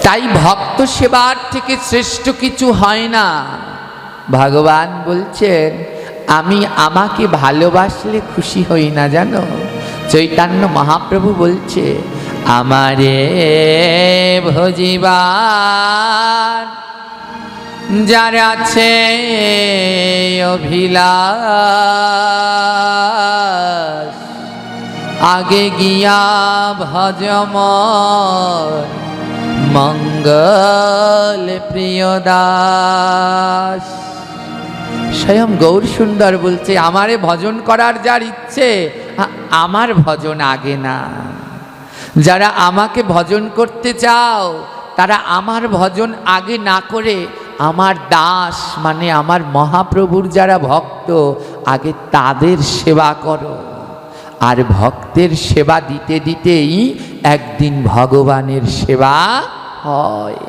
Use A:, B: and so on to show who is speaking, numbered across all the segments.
A: তাই ভক্ত সেবার থেকে শ্রেষ্ঠ কিছু হয় না। ভগবান বলছেন আমি আমাকে ভালোবাসলে খুশি হই না জানো। চৈতন্য মহাপ্রভু বলছে আমারে ভজিবার যার আছে অভিলাষ আগে গিয়া ভজমর মঙ্গল প্রিয় দাস। স্বয়ং গৌর সুন্দর বলছে আমারে ভজন করার যার ইচ্ছে আমার ভজন আগে না। যারা আমাকে ভজন করতে চাও তারা আমার ভজন আগে না করে আমার দাস মানে আমার মহাপ্রভুর যারা ভক্ত আগে তাদের সেবা করো। আর ভক্তের সেবা দিতে দিতেই একদিন ভগবানের সেবা হয়।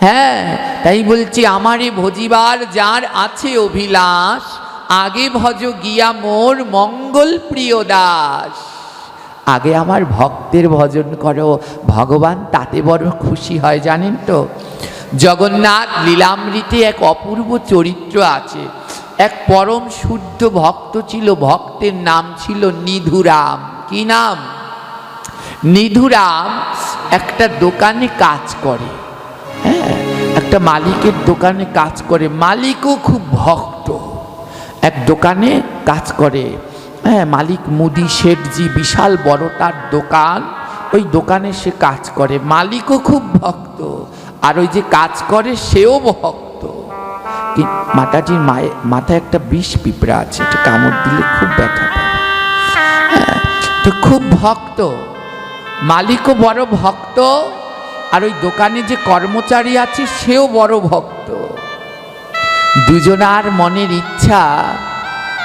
A: হ্যাঁ, তাই বলছি আমারে ভজিবার যার আছে অভিলাষ আগে ভজ গিয়া মোর মঙ্গল প্রিয় দাস। আগে আমার ভক্তের ভজন করো, ভগবান তাতে বড় খুশি হয় জানেন তো। জগন্নাথ লীলামৃতে এক অপূর্ব চরিত্র আছে। এক পরম শুদ্ধ ভক্ত ছিল, ভক্তের নাম ছিল নিধুরাম। কি নাম? নিধুরাম একটা দোকানে কাজ করে। হ্যাঁ, একটা মালিকের দোকানে কাজ করে। মালিকও খুব ভক্ত, এক দোকানে কাজ করে। হ্যাঁ, মালিক মুদি শেঠজি, বিশাল বড় তার দোকান, ওই দোকানে সে কাজ করে। মালিকও খুব ভক্ত আর ওই যে কাজ করে সেও ভক্ত। মাতাজির মাথায় একটা বিষ পিঁপড়া আছে, এটা কামড় দিলে খুব ব্যথা পায়। হ্যাঁ, তো খুব ভক্ত, মালিকও বড় ভক্ত আর ওই দোকানে যে কর্মচারী আছে সেও বড় ভক্ত। দুজনার মনের ইচ্ছা,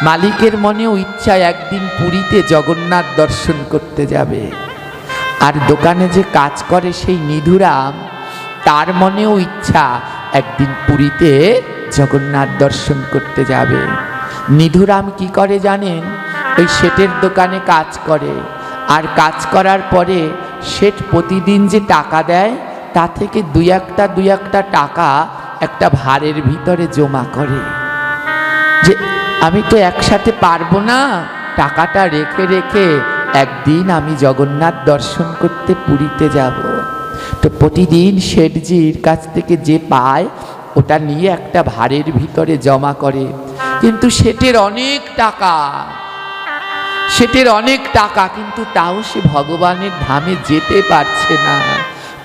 A: মালিকের মনেও ইচ্ছা একদিন পুরীতে জগন্নাথ দর্শন করতে যাবে। আর দোকানে যে কাজ করে সেই নিধুরাম, তার মনেও ইচ্ছা একদিন পুরীতে জগন্নাথ দর্শন করতে যাবে। নিধুরাম কি করে জানেন? ওই শেঠের দোকানে কাজ করে, আর কাজ করার পরে শেঠ প্রতিদিন যে টাকা দেয় তা থেকে দুই একটা টাকা একটা ভাঁড়ের ভিতরে জমা করে, যে আমি তো একসাথে পারবো না, টাকাটা রেখে রেখে একদিন আমি জগন্নাথ দর্শন করতে পুরীতে যাব। তো প্রতিদিন শেঠজির কাছ থেকে যে পায় ওটা নিয়ে একটা ভাঁড়ের ভিতরে জমা করে। কিন্তু শেঠের অনেক টাকা, কিন্তু তাও সে ভগবানের ধামে যেতে পারছে না,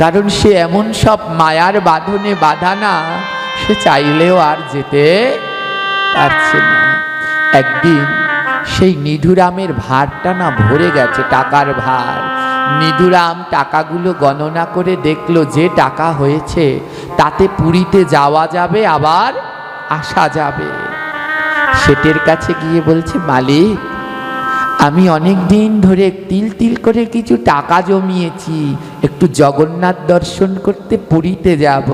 A: কারণ সে এমন সব মায়ার বাঁধনে বাঁধা না, সে চাইলেও আর যেতে পারছে না। একদিন সেই নিধুরামের ভারটা না ভরে গেছে, টাকার ভার। নিধুরাম টাকাগুলো গণনা করে দেখলো যে টাকা হয়েছে তাতে পুরীতে যাওয়া যাবে আবার আসা যাবে। শেঠের কাছে গিয়ে বলছে মালিক, আমি অনেক দিন ধরে তিল তিল করে কিছু টাকা জমিয়েছি, একটু জগন্নাথ দর্শন করতে পুরীতে যাব।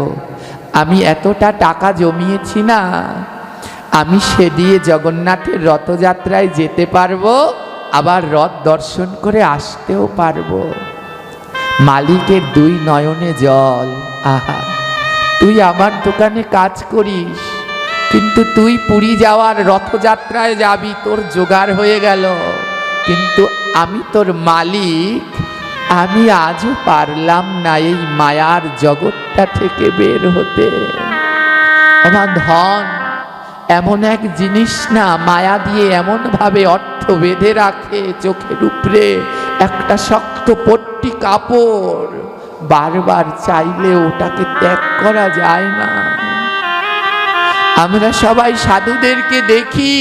A: আমি এতটা টাকা জমিয়েছি না, আমি সে দিয়ে জগন্নাথের রথযাত্রায় যেতে পারবো, আবার রথ দর্শন করে আসতেও পারবো। মালিকের দুই নয়নে জল। আহা, তুই আমার দোকানে কাজ করিস, কিন্তু তুই পুরী যাওয়ার রথযাত্রায় যাবি, তোর জোগাড় হয়ে গেল, কিন্তু আমি তোর মালিক, আমি আজও পারলাম না এই মায়ার জগৎটা থেকে বের হতে। আমার ধন এমন এক জিনিস না, মায়া দিয়ে এমন ভাবে অর্থ বেঁধে রাখে, চোখের উপরে একটা শক্ত পট্টি কাপড়, বারবার চাইলে ওটাকে ত্যাগ করা যায় না। আমরা সবাই সাধুদেরকে দেখি,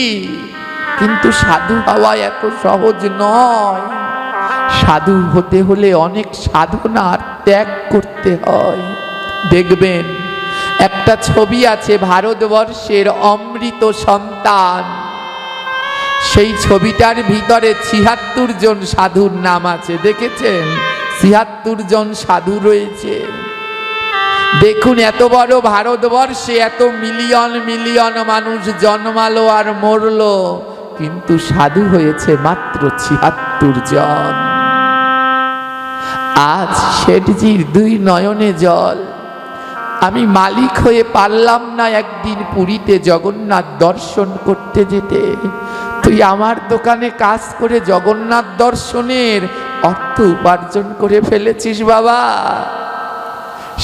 A: কিন্তু সাধু হওয়া এত সহজ নয়। সাধু হতে হলে অনেক সাধনার ত্যাগ করতে হয়। দেখবেন একটা ছবি আছে ভারতবর্ষের অমৃত সন্তান, সেই ছবিটার ভিতরে ৭৬ জন সাধুর নাম আছে, দেখেছেন? ৭৬ জন সাধু রয়েছে। দেখুন, এত বড় ভারতবর্ষে এত মিলিয়ন মিলিয়ন মানুষ জন্মালো আর মরলো, কিন্তু সাধু হয়েছে মাত্র ৭৬ জন। আজ শেঠজির দুই নয়নে জল। আমি মালিক হয়ে পারলাম না একদিন পুরীতে জগন্নাথ দর্শন করতে যেতে, তুই আমার দোকানে কাজ করে জগন্নাথ দর্শনের অর্থ উপার্জন করে ফেলেছিস বাবা।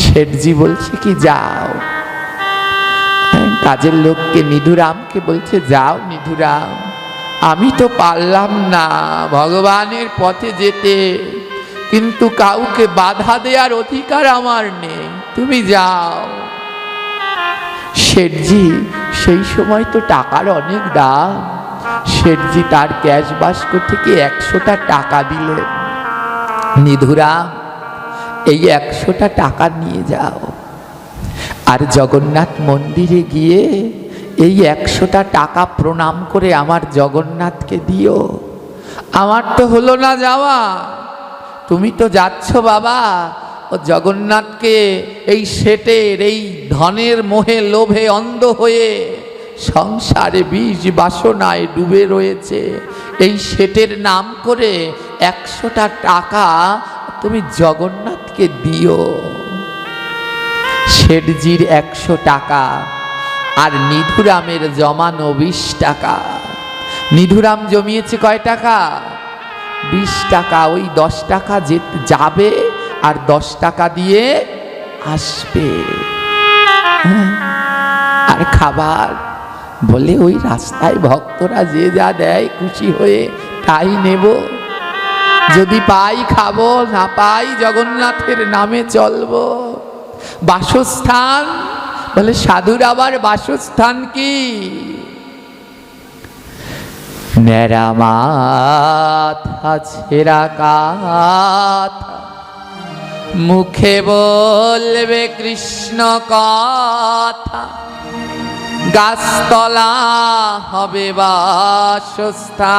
A: শেঠজি বলছে কি যাও, কাজের লোককে নিধুরামকে বলছে যাও নিধুরাম, আমি তো পারলাম না ভগবানের পথে যেতে, কিন্তু কাউকে বাধা দেওয়ার অধিকার আমার নেই, তুমি যাও। শেঠজি সেই সময় তো টাকার অনেক দাম, শেঠজি তার ক্যাশ বাস্ক থেকে 100টা টাকা দিলেন, নিধুরাম এই 100টা টাকা নিয়ে যাও, আর জগন্নাথ মন্দিরে গিয়ে এই 100টা টাকা প্রণাম করে আমার জগন্নাথকে দিও। আমার তো হলো না যাওয়া, তুমি তো যাচ্ছ বাবা ও জগন্নাথকে এই শেঠের এই ধনের মোহে লোভে অন্ধ হয়ে সংসারে বিষ বাসনায় ডুবে রয়েছে, এই শেঠের নাম করে 100টা টাকা তুমি জগন্নাথকে দিও। শেঠজির 100 টাকা আর নিধুরামের জমানো 20 টাকা। নিধুরাম জমিয়েছে কয় টাকা? 20 টাকা। ওই 10 টাকা যাবে আর 10 টাকা দিয়ে আসবে, আর খাবার বলে ওই রাস্তায় ভক্তরা যে যা দেয় খুশি হয়ে তাই নেব, যদি পাই খাবো, না পাই জগন্নাথের নামে চলবো। বাসস্থান বলে সাধুর আবার বাসস্থান কি? ন্যাড়া মাথা ছেঁড়া কাথা, মুখে বলবে কৃষ্ণ কথা, গাছতলা হবে বাসস্থান,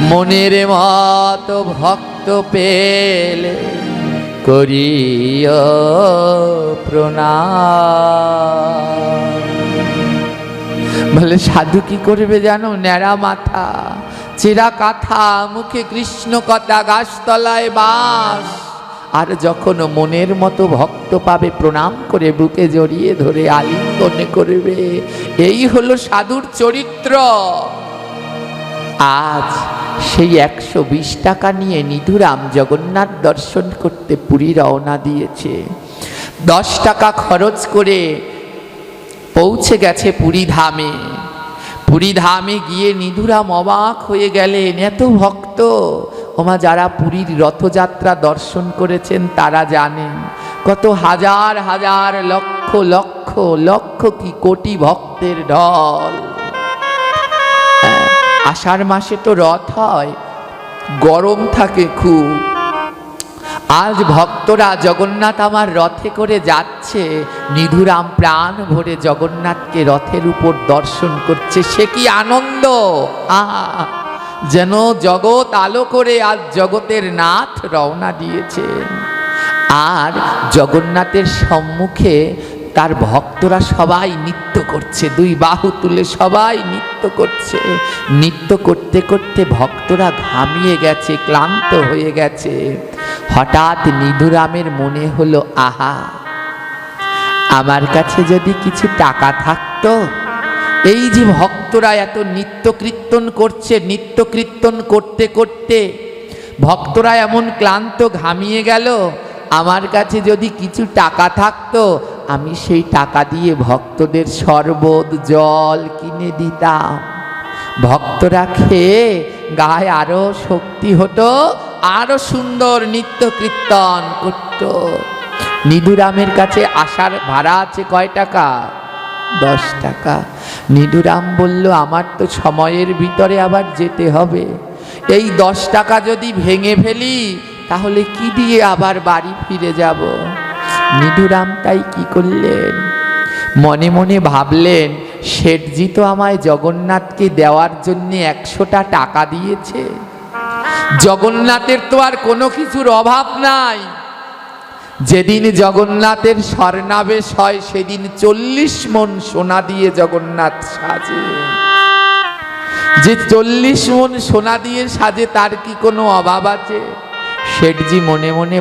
A: মনের মতো ভক্ত পেলে করিও প্রণাম। বলে সাধু কি করবে জানো? ন্যাড়া মাথা, চেরা কাঁথা, মুখে কৃষ্ণ কথা, গাছতলায় বাস, আর যখন মনের মতো ভক্ত পাবে প্রণাম করে বুকে জড়িয়ে ধরে আলিঙ্গন করবে। এই হলো সাধুর চরিত্র। আজ সেই 120 টাকা নিয়ে নিধুরাম জগন্নাথ দর্শন করতে পুরী রওনা দিয়েছে। 10 টাকা খরচ করে পৌঁছে গেছে পুরী ধামে। পুরী ধামে গিয়ে নিধুরাম অবাক হয়ে গেলেন, এত ভক্ত। ওমা, যারা পুরীর রথযাত্রা দর্শন করেছেন তারা জানেন কত হাজার হাজার লক্ষ লক্ষ লক্ষ কি কোটি ভক্তের ঢল। আষাঢ় মাসে তো রথ হয়, গরম থাকে খুব। আজ ভক্তরা জগন্নাথ আমার রথে করে যাচ্ছে, নিধুরাম প্রাণ ভরে জগন্নাথকে রথের উপর দর্শন করছে। সে কি আনন্দ! যেন জগৎ আলো করে আজ জগতের নাথ রওনা দিয়েছেন। আর জগন্নাথের সম্মুখে তার ভক্তরা সবাই নৃত্য করছে, দুই বাহু তুলে সবাই নৃত্য করছে। নৃত্য করতে করতে ভক্তরা ঘামিয়ে গেছে, ক্লান্ত হয়ে গেছে। হঠাৎ নিধুরামের মনে হলো, আহা, আমার কাছে যদি কিছু টাকা থাকতো, এই যে ভক্তরা এত নৃত্য কীর্তন করছে, নৃত্য কীর্তন করতে করতে ভক্তরা এমন ক্লান্ত ঘামিয়ে গেল, আমার কাছে যদি কিছু টাকা থাকতো, আমি সেই টাকা দিয়ে ভক্তদের শরবত জল কিনে দিতাম। ভক্তরা খেয়ে গায়ে আরো শক্তি হতো, আরো সুন্দর নৃত্য কীর্তন করত। নিধুরামের কাছে আসার ভাড়া আছে কয় টাকা? 10 টাকা। নিধুরাম বলল, আমার তো সময়ের ভিতরে আবার যেতে হবে, এই 10 টাকা যদি ভেঙে ফেলি তাহলে কি দিয়ে আবার বাড়ি ফিরে যাব। নিধুরাম তাই কি করলেন, মনে মনে ভাবলেন, শেঠজি তো আমায় জগন্নাথকে দেওয়ার জন্য 100টা টাকা দিয়েছে, জগন্নাথের তো আর কোনো কিছুর অভাব নাই। যেদিন জগন্নাথের স্বর্ণাবেশ হয় সেদিন 40 মণ সোনা দিয়ে জগন্নাথ সাজে। যে 40 মণ সোনা দিয়ে সাজে তার কি কোনো অভাব আছে? শেঠজি মনে মনে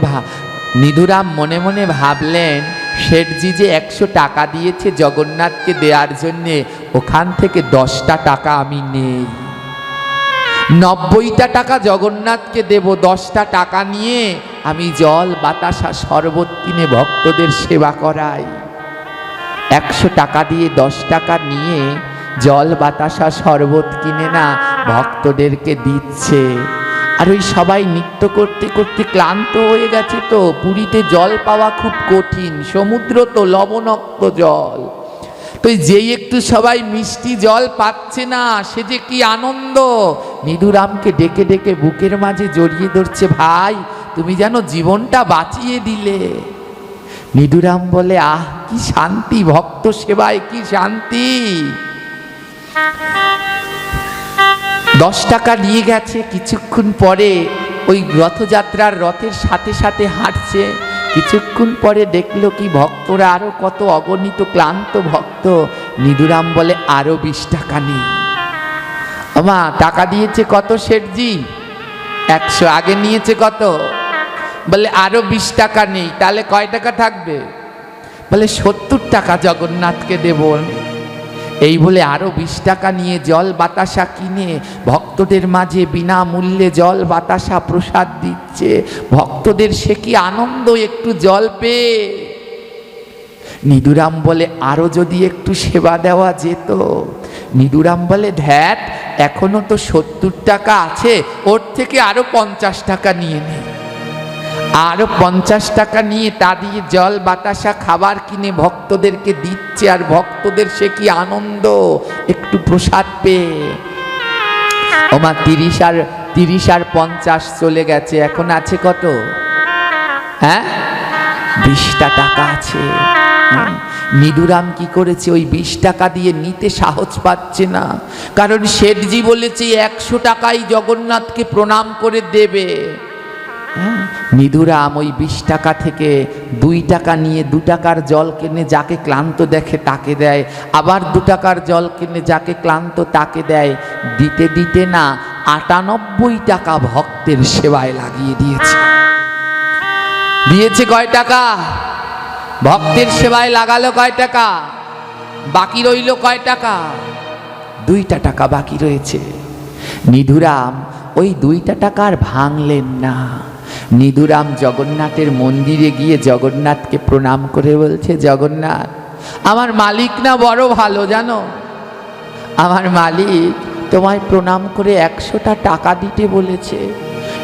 A: নিধুরাম মনে মনে ভাবলেন, শেঠজি যে 100 টাকা দিয়েছে জগন্নাথকে দেওয়ার জন্যে, ওখান থেকে 10টা টাকা আমি নেই, 90টা টাকা জগন্নাথকে দেব, 10টা টাকা নিয়ে আমি জল বাতাসা শরবত কিনে ভক্তদের সেবা করাই। 100 টাকা দিয়ে 10 টাকা নিয়ে জল বাতাসা শরবত কিনে না ভক্তদেরকে দিচ্ছে। আর ওই সবাই নৃত্য করতে করতে ক্লান্ত হয়ে গেছে, তো পুরীতে জল পাওয়া খুব কঠিন, সমুদ্র তো লবণাক্ত জল, তো যেই একটু সবাই মিষ্টি জল পাচ্ছে না, সে যে কি আনন্দ। নিধুরামকে ডেকে ডেকে বুকের মাঝে জড়িয়ে ধরছে, ভাই তুমি যেন জীবনটা বাঁচিয়ে দিলে। নিধুরাম বলে, আহ কি শান্তি, ভক্ত সেবায় কি শান্তি। 10 টাকা নিয়ে গেছে, কিছুক্ষণ পরে ওই রথযাত্রার রথের সাথে সাথে হাঁটছে, কিছুক্ষণ পরে দেখলো কি ভক্তরা আরো কত অগণিত ক্লান্ত ভক্ত। নিধুরাম বলে, আরো 20 টাকা নেই। আমা টাকা দিয়েছে কত শেঠজি? 100। আগে নিয়েছে কত? বলে আরো 20 টাকা নেই। তাহলে কয় টাকা থাকবে? বলে 70 টাকা জগন্নাথকে দেব। এই বলে আরো 20 টাকা নিয়ে জল বাতাসা কিনে ভক্তদের মাঝে বিনামূল্যে জল বাতাসা প্রসাদ দিচ্ছে। ভক্তদের সে কি আনন্দ একটু জল পেয়ে। নিধুরাম বলে, আরো যদি একটু সেবা দেওয়া যেত। নিধুরাম বলে, ধ্যাত, এখনো তো 70 টাকা আছে, ওর থেকে আরো 50 টাকা নিয়ে নে। আরো 50 টাকা নিয়ে তা দিয়ে জল বাতাসা খাবার কিনে ভক্তদেরকে দিচ্ছে। আর ভক্তদের সে কি আনন্দ একটু প্রসাদ পেয়ে। ওমা 30 আর 50 চলে গেছে, এখন আছে কত? হ্যাঁ, 20টা টাকা আছে। নিধুরাম কি করেছে, ওই 20 টাকা দিয়ে নিতে সাহস পাচ্ছে না, কারণ শেঠজি বলেছে 100 টাকাই জগন্নাথকে প্রণাম করে দেবে। নিধুরাম ওই 20 টাকা থেকে 2 টাকা নিয়ে 2 টাকার জল কিনে যাকে ক্লান্ত দেখে তাকে দেয়, আবার 2 টাকার জল কিনে যাকে ক্লান্ত তাকে দেয়। দিতে দিতে না 98 টাকা ভক্তের সেবায় লাগিয়ে দিয়েছে। দিয়েছে কয় টাকা? ভক্তের সেবায় লাগালো কয় টাকা? বাকি রইল কয় টাকা? 2টা টাকা বাকি রয়েছে। নিধুরাম ওই 2টা টাকা আর ভাঙলেন না। নিধুরাম জগন্নাথের মন্দিরে গিয়ে জগন্নাথকে প্রণাম করে বলছে, জগন্নাথ, আমার মালিক না বড় ভালো জানো, আমার মালিক তোমায় প্রণাম করে 100টা টাকা দিতে বলেছে,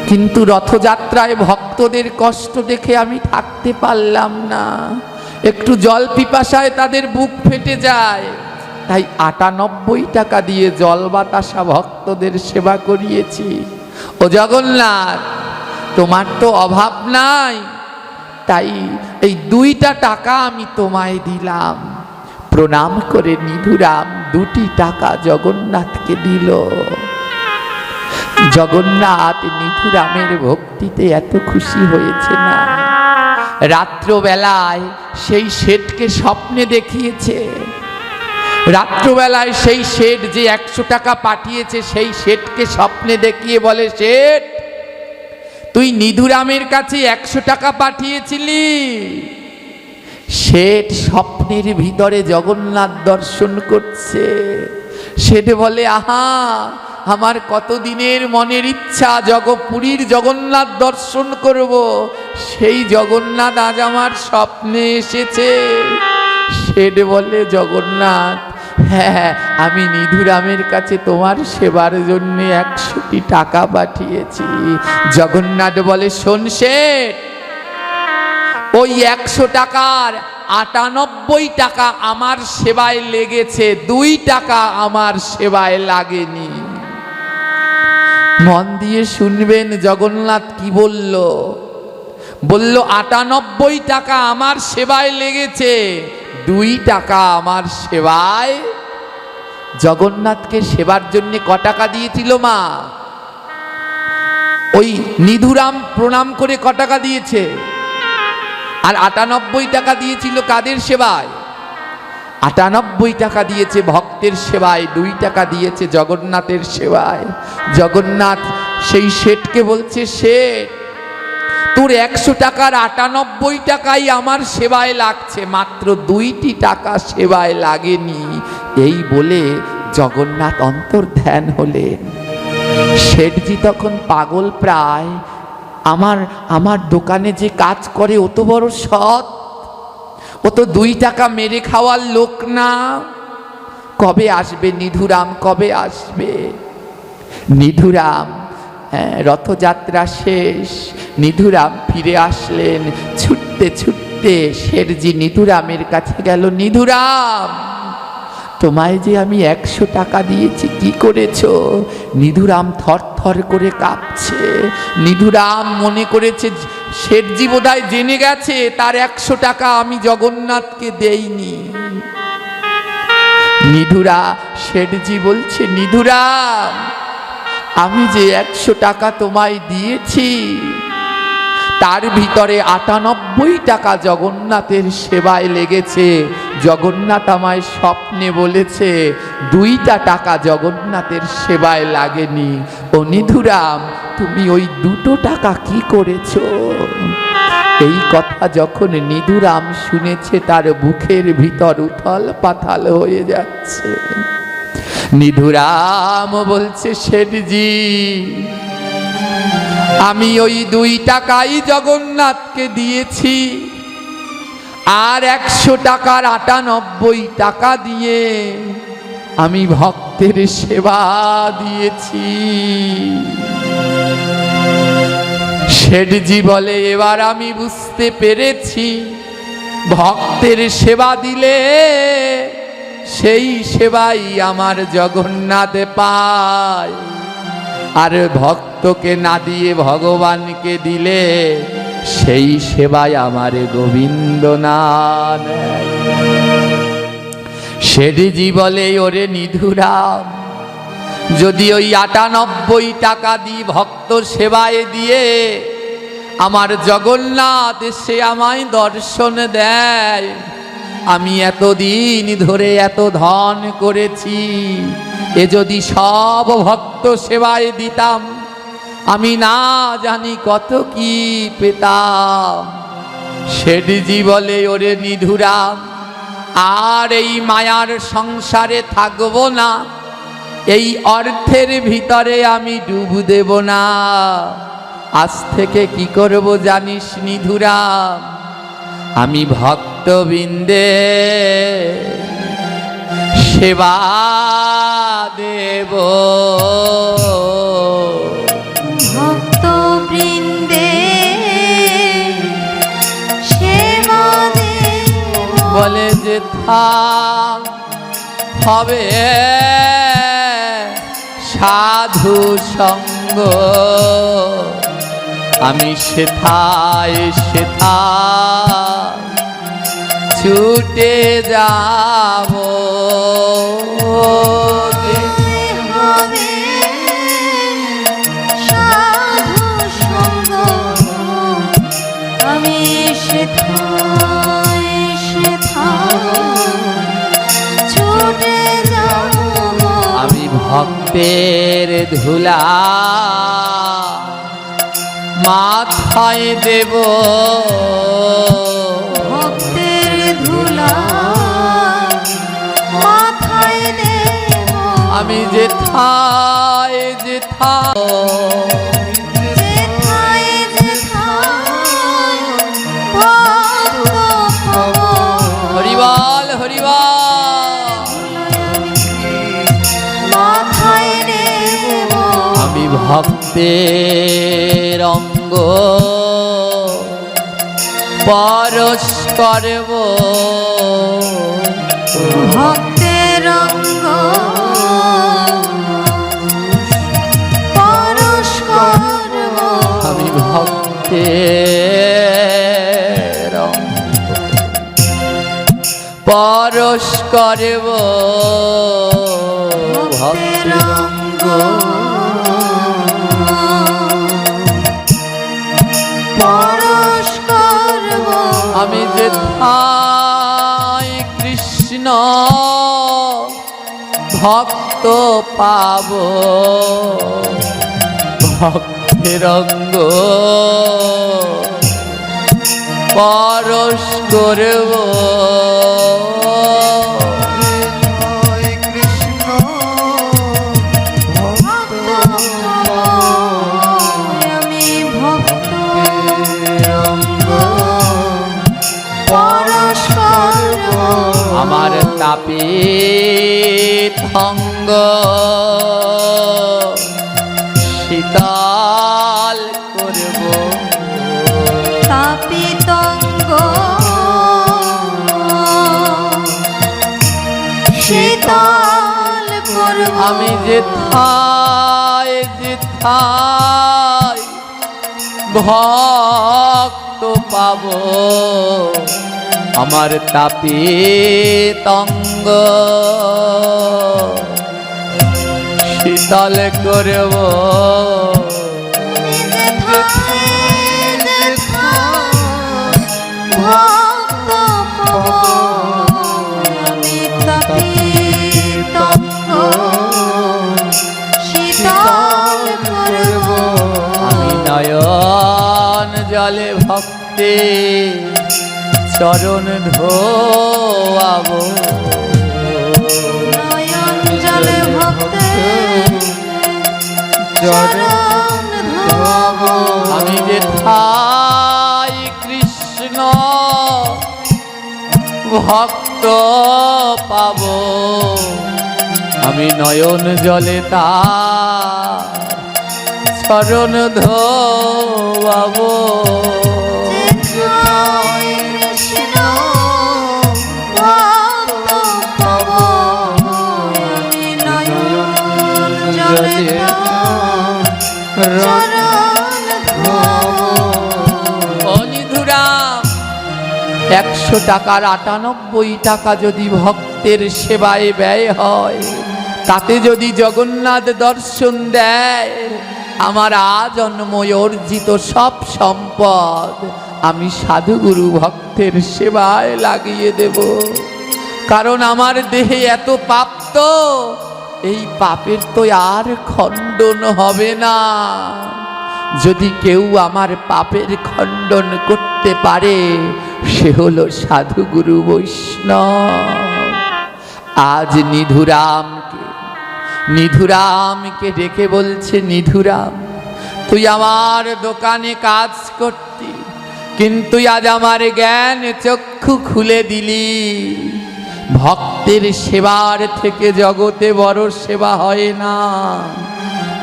A: কিন্তু রথযাত্রায় ভক্তদের কষ্ট দেখে আমি থাকতে পারলাম না, একটু জল পিপাসায় তাদের বুক ফেটে যায়, তাই 98 টাকা দিয়ে জল বাতাসা ভক্তদের সেবা করিয়েছি। ও জগন্নাথ, তোমার তো অভাব নাই, তাই এই 2টা টাকা আমি তোমায় দিলাম। প্রণাম করে নিধুরাম 2টি টাকা জগন্নাথকে দিল। জগন্নাথ নিধুরামের ভক্তিতে এত খুশি হয়েছে না, রাত্রবেলায় সেই শেঠকে স্বপ্নে দেখিয়েছে। রাত্রবেলায় সেই শেঠ যে 100 টাকা পাঠিয়েছে, সেই শেঠকে স্বপ্নে দেখিয়ে বলে, শেঠ তুই নিধুরামের কাছে 100 টাকা পাঠিয়েছিলি। শেঠ স্বপ্নের ভিতরে জগন্নাথ দর্শন করছে। শেঠ বলে, আহা, আমার কতদিনের মনের ইচ্ছা পুরীর জগন্নাথ দর্শন করব, সেই জগন্নাথ আজ আমার স্বপ্নে এসেছে। শেঠ বলে, জগন্নাথ, হ্যাঁ, আমি নিধুরামের কাছে তোমার সেবার জন্য 100টি টাকা পাঠিয়েছি। জগন্নাথ বলে, শোন শেঠ, ওই 100 টাকার 98 টাকা আমার সেবায় লেগেছে, 2 টাকা আমার সেবায় লাগেনি। মন দিয়ে শুনবেন জগন্নাথ কি বলল। বলল 98 টাকা আমার সেবায় লেগেছে, 2 টাকা আমার সেবায়। জগন্নাথকে সেবার জন্য ক টাকা দিয়েছিল মা? ওই নিধুরাম প্রণাম করে ক টাকা দিয়েছে? আর 98 টাকা দিয়েছিল কাদের সেবায়? 98 টাকা দিয়েছে ভক্তের সেবায়, 2 টাকা দিয়েছে জগন্নাথের সেবায়। জগন্নাথ সেই শেঠকে বলছে, শেঠ তোর 100 টাকার 98 টাকাই আমার সেবায় লাগছে, মাত্র 2টি টাকা সেবায় লাগেনি। এই বলে জগন্নাথ অন্তর্ধান হলেন। শেঠজি তখন পাগল প্রায়, আমার দোকানে যে কাজ করে ও তো বড় সৎ, ও তো 2 টাকা মেরে খাওয়ার লোক না। কবে আসবে নিধুরাম, কবে আসবে নিধুরাম? রথযাত্রা শেষ, নিধুরাম ফিরে আসলেন ছুটতে ছুটতে। শেঠজি নিধুরামের কাছে গেল, নিধুরাম তোমায় যে আমি 100 টাকা দিয়েছি, কি করেছো? নিধুরাম থরথর করে কাঁপছে। নিধুরাম মনে করেছে শেঠজি বোধহয় জেনে গেছে তার 100 টাকা আমি জগন্নাথকে দেইনি। শেঠজি বলছে, নিধুরাম আমি যে 100 টাকা তোমায় দিয়েছি তার ভিতরে 98 টাকা জগন্নাথের সেবায় লেগেছে। জগন্নাথ আমায় স্বপ্নে বলেছে 2টা টাকা জগন্নাথের সেবায় লাগেনি। ও নিধুরাম তুমি ওই 2 টাকা কি করেছো? এই কথা যখন নিধুরাম শুনেছে তার বুকের ভিতর উথাল পাতাল হয়ে যাচ্ছে। নিধুরাম বলছে, শেঠজি আমি ওই 2 টাকাই জগন্নাথকে দিয়েছি, আর 100 টাকার 98 টাকা দিয়ে আমি ভক্তের সেবা দিয়েছি। শেঠজি বলে, এবার আমি বুঝতে পেরেছি ভক্তের সেবা দিলে সেই সেবাই আমার জগন্নাথ পায়, আর ভক্তকে না দিয়ে ভগবানকে দিলে সেই সেবায় আমার গোবিন্দ না নেয়। শেঠজি বলে, ওরে নিধুরাম যদি ওই 98 টাকা দিই ভক্ত সেবায় দিয়ে আমার জগন্নাথ সে আমায় দর্শন দেয়, আমি এতদিন ধরে এত ধন করেছি, এ যদি সব ভক্ত সেবায় দিতাম আমি না জানি কত কি পেতাম। শেঠজি বলে, ওরে নিধুরাম আর এই মায়ার সংসারে থাকবো না, এই অর্থের ভিতরে আমি ডুব দেব না। আজ থেকে কি করব জানিস নিধুরাম? আমি ভক্তবৃন্দে সেবা দেব।
B: ভক্তবৃন্দে সেবা দেব।
A: বলে যে থাক হবে সাধু সঙ্গ, আমি সেথায় ছুটে যাব।
B: সাধু সঙ্গ আমি সেথায় ছুটে যাব।
A: আমি ভক্তের ধুলা মাথায় দেব,
B: ভক্তের ধুলা মাথায় দেব।
A: আমি যেথায় হরিবল হরিবল
B: মাথায় দেব।
A: আমি ভক্তের অঙ্গ পরশ করব,
B: ভক্তের অঙ্গ পরশ করব।
A: আমি ভক্তের অঙ্গ পরশ করব,
B: ভক্তের অঙ্গ পরশ করব।
A: আমি যেথায় কৃষ্ণ ভক্ত পাব, ভক্তের অঙ্গ পরশ করব।
B: হরে কৃষ্ণ ভক্ত আমি ভক্তের অঙ্গ পরশ করব।
A: আমার তাপিত অঙ্গ শীতল করব,
B: তাপিত অঙ্গ শীতল করব।
A: আমি যেথায় যেথায় ভক্ত পাব, আমার তাপিত অঙ্গ শীতল করব।
B: ভক্ত পাব আমি তাপিত অঙ্গ শীতল করব।
A: আমি নয়ন জলে ভক্তি চরণ ধোয়াব,
B: নয়ন জলে ভক্তের চরণ ধোব।
A: আমি যেথায় কৃষ্ণ ভক্ত পাব, আমি নয়ন জলে তার চরণ ধোয়াব।
B: যেথায় কৃষ্ণ ভক্ত পাব আমি নয়ন জলে তার চরণ ধোব।
A: অনিধুরাম 100 টাকার 98 টাকা যদি ভক্তের সেবায় ব্যয় হয়, তাতে যদি জগন্নাথ দর্শন দেয়, আমার আজন্ময় অর্জিত সব সম্পদ আমি সাধুগুরু ভক্তের সেবায় লাগিয়ে দেব। কারণ আমার দেহে এত পাপ, তো এই পাপের তো আর খণ্ডন হবে না। যদি কেউ আমার পাপের খণ্ডন করতে পারে, সে হলো সাধুগুরু বৈষ্ণব। আজ নিধুরামকে ডেকে বলছে, নিধুরাম তুই আমার দোকানে কাজ করতি, কিন্তু আজ আমার জ্ঞান চক্ষু খুলে দিলি। ভক্তের সেবার থেকে জগতে বড় সেবা হয় না।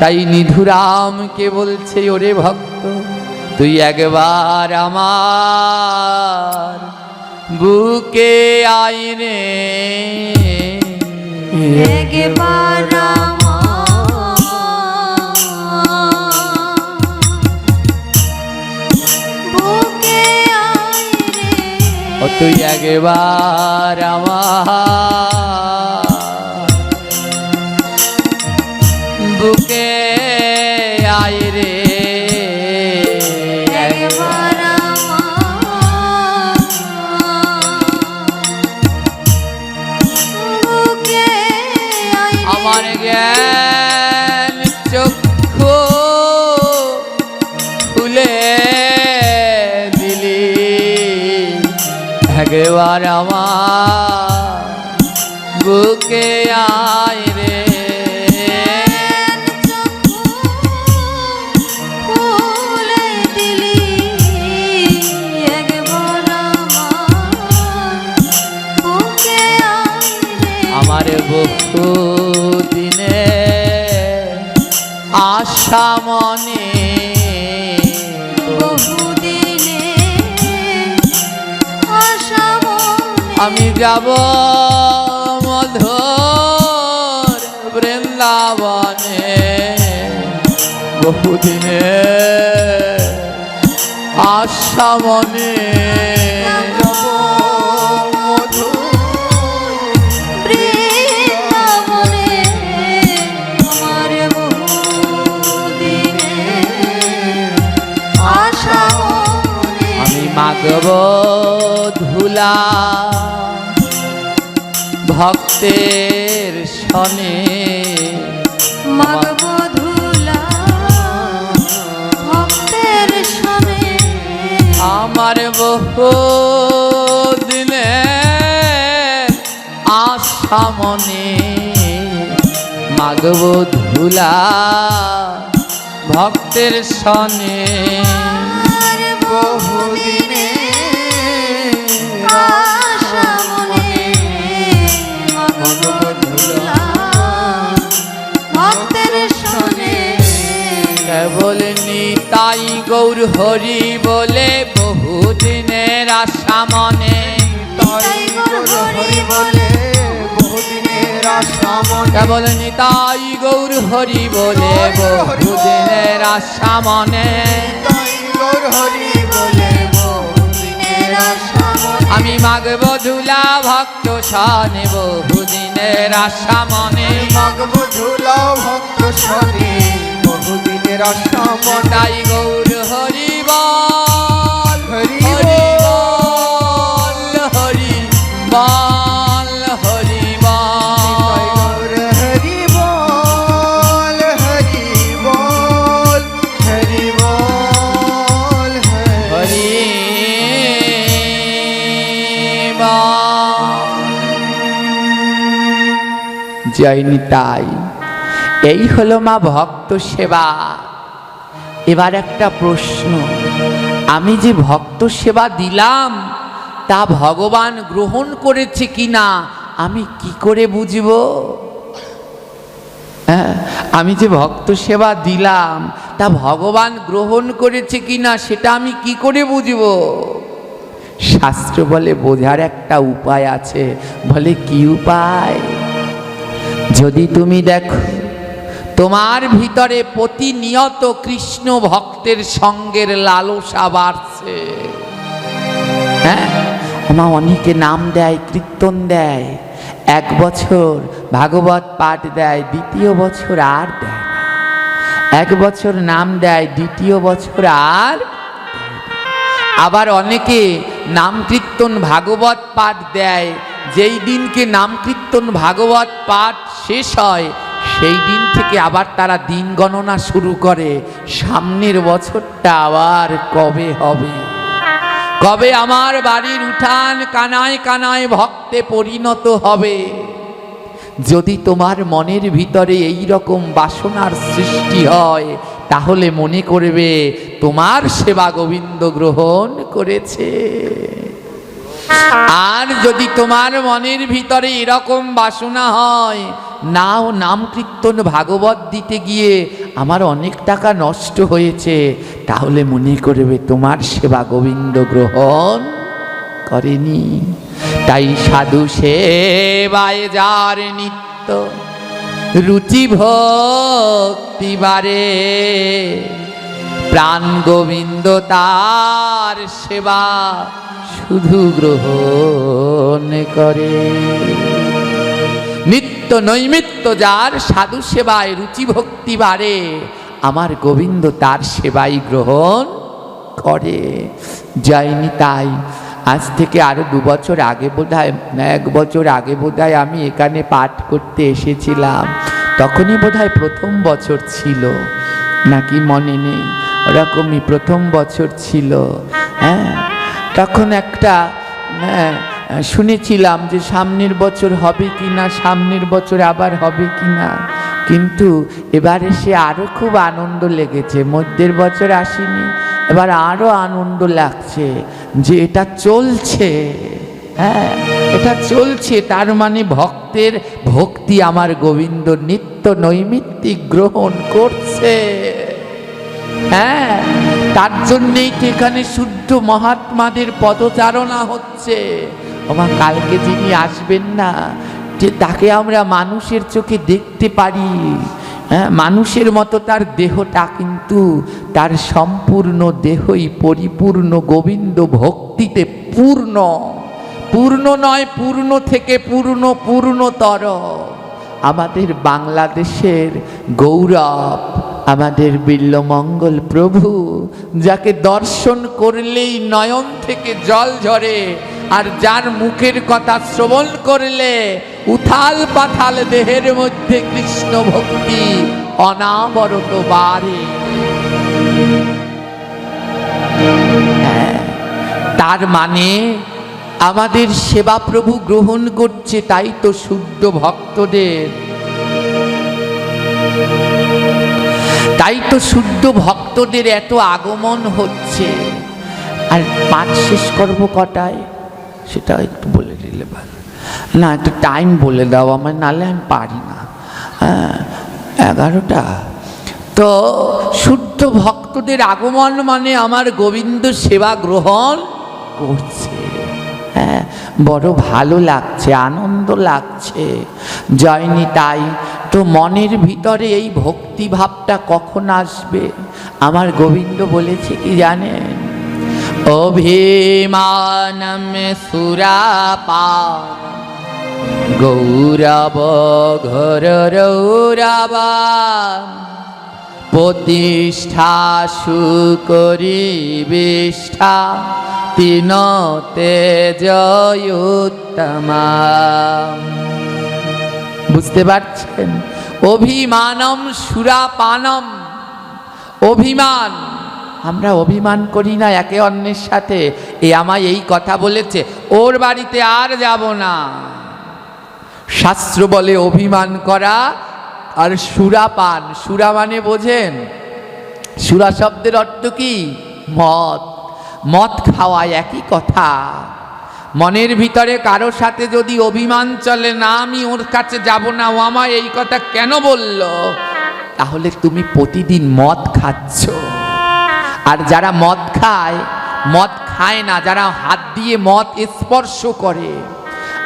A: তাই নিধুরামকে বলছে, ওরে ভক্ত তুই একবার আমার বুকে আয় রে,
B: একবার বুকে আয় রে।
A: ও তুই একবার আমার বুকে আয় রে,
B: একবার বুকে আয় রে।
A: আমার জ্ঞান চক্ষু খুলে দিলি, একবার আমার বুকে আয় রে।
B: ফুলে দিলি একবার বুকে আয় রে।
A: আমার বহু দিনে আশা মনে,
B: বহুদিনে আশা মনে।
A: আমি যাব মধুর বৃন্দাবনে। বহুদিনে আশা মনে,
B: যাব মধুর বৃন্দাবনে। আমার বহুদিনে আশা মনে।
A: আমি মাগব ধুলা ভক্তের সনে
B: মাগব ধুলা ভক্তের সনে
A: আমার বহু দিনে আশা মনে মাগব ধুলা ভক্তের সনে
B: আর বহুদিনে আশা মনে মাগব ধুলা ভক্তের সনে
A: কেবল নিতাই গৌর হরি বলে বহুদিনের আশা মনে
B: তাই গৌর হরি বলে বহুদিনের আশা মনে
A: কেবল নিতাই গৌর হরি বলে বহুদিনের আশা মনে
B: তাই গৌর হরি বলে বহুদিনের আশা মনে
A: আমি মাগব ধুলা ভক্ত সনে বহুদিনের আশা মনে
B: মাগব ধুলা ভক্ত সনে বহুদিনের আশা মনে
A: তাই গৌর হরি বল
B: হরি
A: হরি বল হরি বল হরি
B: তাই
A: বল
B: গৌর হরি বল হরি বল হরি বল
A: হরি বল জয় নিতাই। এই হলো মা ভক্ত সেবা। এবার একটা প্রশ্ন, আমি যে ভক্ত সেবা দিলাম তা ভগবান গ্রহণ করেছে কিনা আমি কি করে বুঝব? হ্যাঁ, আমি যে ভক্ত সেবা দিলাম তা ভগবান গ্রহণ করেছে কিনা সেটা আমি কি করে বুঝব? শাস্ত্র বলে বোঝার একটা উপায় আছে। বলে কি উপায়? যদি তুমি দেখো তোমার ভিতরে প্রতিনিয়ত কৃষ্ণ ভক্তের সঙ্গের লালসা বাড়ছে, হ্যাঁ, ওমা অনেকে নাম দেয়, কীর্তন দেয়, এক বছর ভাগবত পাঠ দেয়, দ্বিতীয় বছর আর দেয় না। এক বছর নাম দেয়, দ্বিতীয় বছর আর। আবার অনেকে নাম কীর্তন ভাগবত পাঠ দেয়, যেই দিনকে নাম কীর্তন ভাগবত পাঠ শেষ হয় সেই দিন থেকে আবার তারা দিন গণনা শুরু করে, সামনের বছরটা আবার কবে হবে, কবে আমার বাড়ির উঠান কানায় কানায় ভক্তে পরিণত হবে। যদি তোমার মনের ভিতরে এই রকম বাসনার সৃষ্টি হয় তাহলে মনে করবে তোমার সেবা গোবিন্দ গ্রহণ করেছে। আর যদি তোমার মনের ভিতরে এরকম বাসনা হয়, নাও নাম কীর্তন ভাগবত দিতে গিয়ে আমার অনেক টাকা নষ্ট হয়েছে, তাহলে মনে করবে তোমার সেবা গোবিন্দ গ্রহণ করেনি। তাই সাধু সেবায় যার নিত্য রুচি ভক্তি বারে, প্রাণ গোবিন্দ তার সেবা শুধু গ্রহণ করে। নিত্য নৈমিত্য যার সাধু সেবায় রুচি ভক্তি বাড়ে, আমার গোবিন্দ তার সেবাই গ্রহণ করে। জয় নিতাই। আজ থেকে আরো 2 বছর আগে বোধহয়, 1 বছর আগে বোধহয় আমি এখানে পাঠ করতে এসেছিলাম, তখনই বোধহয় প্রথম বছর ছিল, নাকি মনে নেই, ওরকমই প্রথম বছর ছিল। হ্যাঁ, তখন একটা শুনেছিলাম যে সামনের বছর হবে কি না, সামনের বছর আবার হবে কি না, কিন্তু এবার এসে আরও খুব আনন্দ লেগেছে। মধ্যের বছর আসেনি, এবার আরও আনন্দ লাগছে যে এটা চলছে। হ্যাঁ, এটা চলছে, তার মানে ভক্তের ভক্তি আমার গোবিন্দ নিত্য নৈমিত্তিক গ্রহণ করছে। হ্যাঁ, তার জন্যেই তো এখানে শুদ্ধ মহাত্মাদের পদচারণা হচ্ছে। আমার কালকে যিনি আসবেন না, যে তাকে আমরা মানুষের চোখে দেখতে পারি, হ্যাঁ, মানুষের মতো তার দেহটা, কিন্তু তার সম্পূর্ণ দেহই পরিপূর্ণ গোবিন্দ ভক্তিতে পূর্ণ। পূর্ণ নয়, পূর্ণ থেকে পূর্ণ, পূর্ণতর। আমাদের বাংলাদেশের গৌরব আমাদের বিল্লমঙ্গল প্রভু, যাকে দর্শন করলেই নয়ন থেকে জল ঝরে, আর যার মুখের কথা শ্রবণ করলে উথাল পাথাল দেহের মধ্যে কৃষ্ণ ভক্তি অনাবরত বাড়ে। তার মানে আমাদের সেবা প্রভু গ্রহণ করছে, তাই তো শুদ্ধ ভক্তদের, তাই তো শুদ্ধ ভক্তদের এত আগমন হচ্ছে। আর পাঠ শেষ করবো কটায় সেটা একটু বলে দিলে ভালো। না, একটু টাইম বলে দাও আমার, নাহলে আমি পারি না। 11টা। তো শুদ্ধ ভক্তদের আগমন মানে আমার গোবিন্দ সেবা গ্রহণ করছে। হ্যাঁ, বড় ভালো লাগছে, আনন্দ লাগছে। জয়নি তাই তো মনের ভিতরে এই ভক্তিভাবটা কখন আসবে? আমার গোবিন্দ বলেছে কি জানেন? অভিমানম সুরাপান গৌরব ঘোর রৌরবা প্রতিষ্ঠা সুকরি বিষ্ঠা তিন তেজয়ুত্তমা। বুঝতে পারছেন? অভিমানম সুরাপানম, অভিমান, আমরা অভিমান করি না একে অন্যের সাথে। আমায় এই কথা বলেছে, ওর বাড়িতে আর যাব না। শাস্ত্র বলে অভিমান করা আর সুরাপান। সুরা মানে বোঝেন? সুরা শব্দের অর্থ কি? মদ। মদ খাওয়া একই কথা। মনের ভিতরে কারো সাথে যদি অভিমান চলে, না আমি ওর কাছে যাব না, ও আমায় এই কথা কেন বলল, তাহলে তুমি প্রতিদিন মদ খাচ্ছ। আর যারা মদ খায়, মদ খায় না, যারা হাত দিয়ে মদ স্পর্শ করে,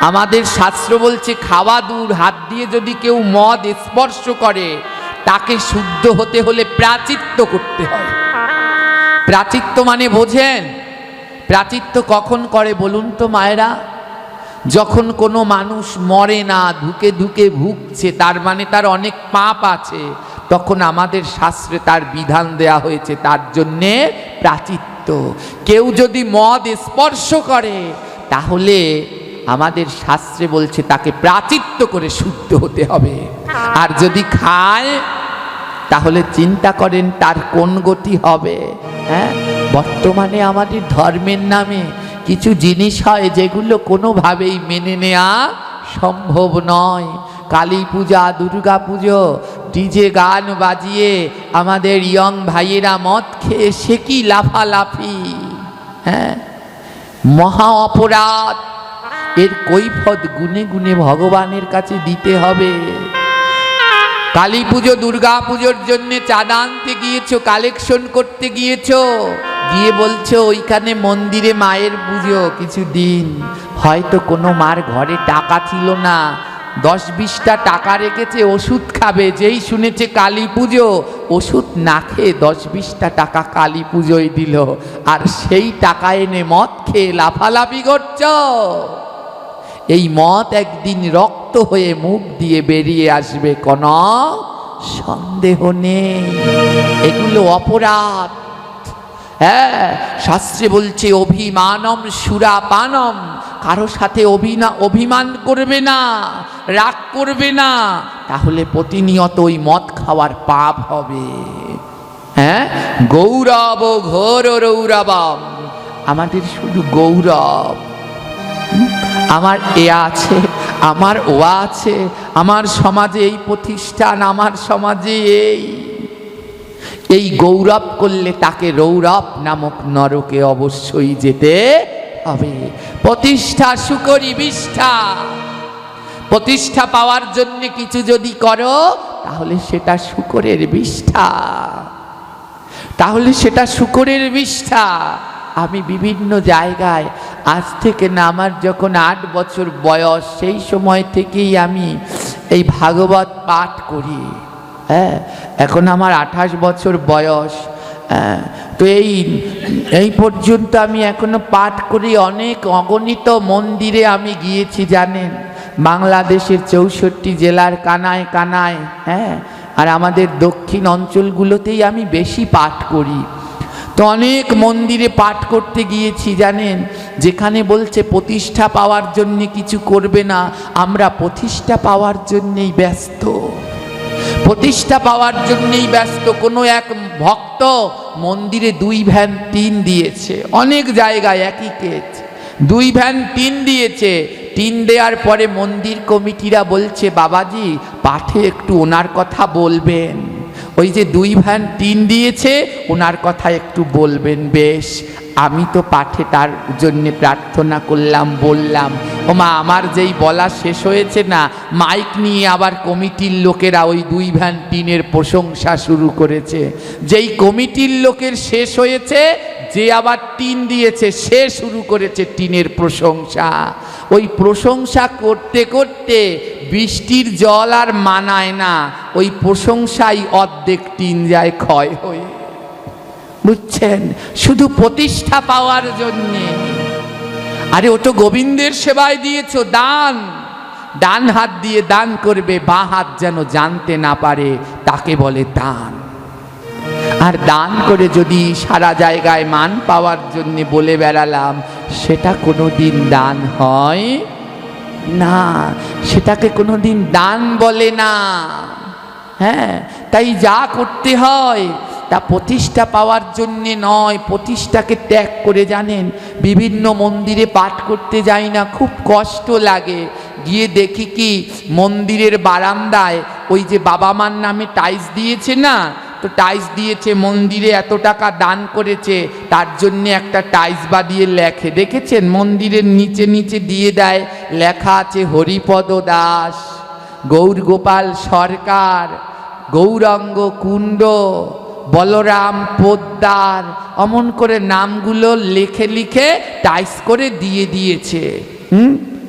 A: আমাদের শাস্ত্র বলছে খাওয়া দূর, হাত দিয়ে যদি কেউ মদ স্পর্শ করে, তাকে শুদ্ধ হতে হলে প্রাচিত্য করতে হয়। প্রাচিত্য মানে বোঝেন? প্রাচিত্য কখন করে বলুন তো মায়েরা? যখন কোনো মানুষ মরে না, ধুকে ধুকে ভুগছে, তার মানে তার অনেক পাপ আছে, তখন আমাদের শাস্ত্রে তার বিধান দেয়া হয়েছে, তার জন্যে প্রাচিত্য। কেউ যদি মদ স্পর্শ করে, তাহলে আমাদের শাস্ত্রে বলছে তাকে প্রাচিত্য করে শুদ্ধ হতে হবে। আর যদি খায়, তাহলে চিন্তা করেন তার কোন গতি হবে। হ্যাঁ, বর্তমানে আমাদের ধর্মের নামে কিছু জিনিস হয় যেগুলো কোনোভাবেই মেনে নেওয়া সম্ভব নয়। কালী পূজা, দুর্গা পুজো, ডিজে গান বাজিয়ে আমাদের ইয়ং ভাইয়েরা মদ খেয়ে সে কি লাফালাফি। হ্যাঁ, মহা অপরাধ। এর কৈফত গুনে গুনে ভগবানের কাছে দিতে হবে। কালী পুজো, দুর্গা পুজোর জন্য চাঁদা আনতে গিয়েছো, কালেকশন করতে গিয়েছো, গিয়ে বলছো ওইখানে মন্দিরে মায়ের পুজো, কিছু দিন হয়তো কোনো মার ঘরে টাকা ছিল না, 10-20টা টাকা রেখেছে ওষুধ খাবে, যেই শুনেছে কালী পুজো, ওষুধ না খেয়ে 10-20টা টাকা কালী পুজোয় দিল, আর সেই টাকা এনে মদ খেয়ে লাফালাফি করছো। এই মদ একদিন রক্ত হয়ে মুখ দিয়ে বেরিয়ে আসবে, কোনো সন্দেহ নেই। এগুলো অপরাধ। হ্যাঁ, শাস্ত্রে বলছে অভিমানম সুরাপানম, কারো সাথে অভিমান করবে না, রাগ করবে না, তাহলে প্রতিনিয়ত ওই মদ খাওয়ার পাপ হবে। হ্যাঁ, গৌরব ঘোর রৌরবম, আমাদের শুধু গৌরব। আমার এ আছে, আমার ও আছে, আমার সমাজে এই প্রতিষ্ঠান, আমার সমাজে এই গৌরব করলে তাকে রৌরব নামক নরকে অবশ্যই যেতে হবে। প্রতিষ্ঠা সুকরি বিষ্ঠা, প্রতিষ্ঠা পাওয়ার জন্য কিছু যদি করো, তাহলে সেটা শুকরের বিষ্ঠা, তাহলে সেটা শুকরের বিষ্ঠা। আমি বিভিন্ন জায়গায় আজ থেকে না, আমার যখন 8 বছর বয়স, সেই সময় থেকেই আমি এই ভাগবত পাঠ করি। হ্যাঁ, এখন আমার 28 বছর বয়স। তো এই পর্যন্ত আমি এখনো পাঠ করি। অনেক অগণিত মন্দিরে আমি গিয়েছি জানেন, বাংলাদেশের 64 জেলার কানায় কানায়। হ্যাঁ, আর আমাদের দক্ষিণ অঞ্চলগুলোতেই আমি বেশি পাঠ করি। তো অনেক মন্দিরে পাঠ করতে গিয়েছি জানেন। যেখানে বলছে প্রতিষ্ঠা পাওয়ার জন্য কিছু করবে না, আমরা প্রতিষ্ঠা পাওয়ার জন্যেই ব্যস্ত, প্রতিষ্ঠা পাওয়ার জন্যেই ব্যস্ত। কোনো এক ভক্ত মন্দিরে 2 ভ্যান টিন দিয়েছে, অনেক জায়গায় একই কেস, 2 ভ্যান টিন দিয়েছে। টিন দেওয়ার পরে মন্দির কমিটিরা বলছে, বাবাজি পাঠে একটু ওনার কথা বলবেন, ওই যে 2 ভ্যান টিন দিয়েছে ওনার কথা একটু বলবেন। বেশ, আমি তো পাঠে তার জন্যে প্রার্থনা করলাম, বললাম। ও মা, আমার যেই বলা শেষ হয়েছে না, মাইক নিয়ে আবার কমিটির লোকেরা ওই 2 ভ্যান টিনের প্রশংসা শুরু করেছে। যেই কমিটির লোকের শেষ হয়েছে, যে আবার টিন দিয়েছে সে শুরু করেছে টিনের প্রশংসা। ওই প্রশংসা করতে করতে বৃষ্টির জল আর মানায় না, ওই প্রশংসাই অর্ধেক টিন যায় ক্ষয় হয়ে। বুঝছেন, শুধু প্রতিষ্ঠা পাওয়ার জন্যে। আরে ও তো গোবিন্দের সেবায় দিয়েছো দান, ডান হাত দিয়ে দান করবে, বাঁ হাত যেন জানতে না পারে, তাকে বলে দান। আর দান করে যদি সারা জায়গায় মান পাওয়ার জন্য বলে বেড়ালাম, সেটা কোনোদিন দান হয় না, সেটাকে কোনোদিন দান বলে না। হ্যাঁ, তাই যা করতে হয় তা প্রতিষ্ঠা পাওয়ার জন্যে নয়, প্রতিষ্ঠাকে ত্যাগ করে। জানেন, বিভিন্ন মন্দিরে পাঠ করতে যাই না, খুব কষ্ট লাগে। গিয়ে দেখি কি, মন্দিরের বারান্দায় ওই যে বাবা মার নামে টাইলস দিয়েছে না, তো টাইলস দিয়েছে, মন্দিরে এত টাকা দান করেছে, তার জন্য একটা টাইলস বাঁধিয়ে লেখে, দেখেছেন? মন্দিরের নিচে নিচে দিয়ে দেয়, লেখা আছে হরিপদ দাস, গৌর গোপাল সরকার, গৌরাঙ্গ কুণ্ড, বলরাম পোদ্দার, অমন করে নামগুলো লিখে লিখে টাইস করে দিয়ে দিয়েছে।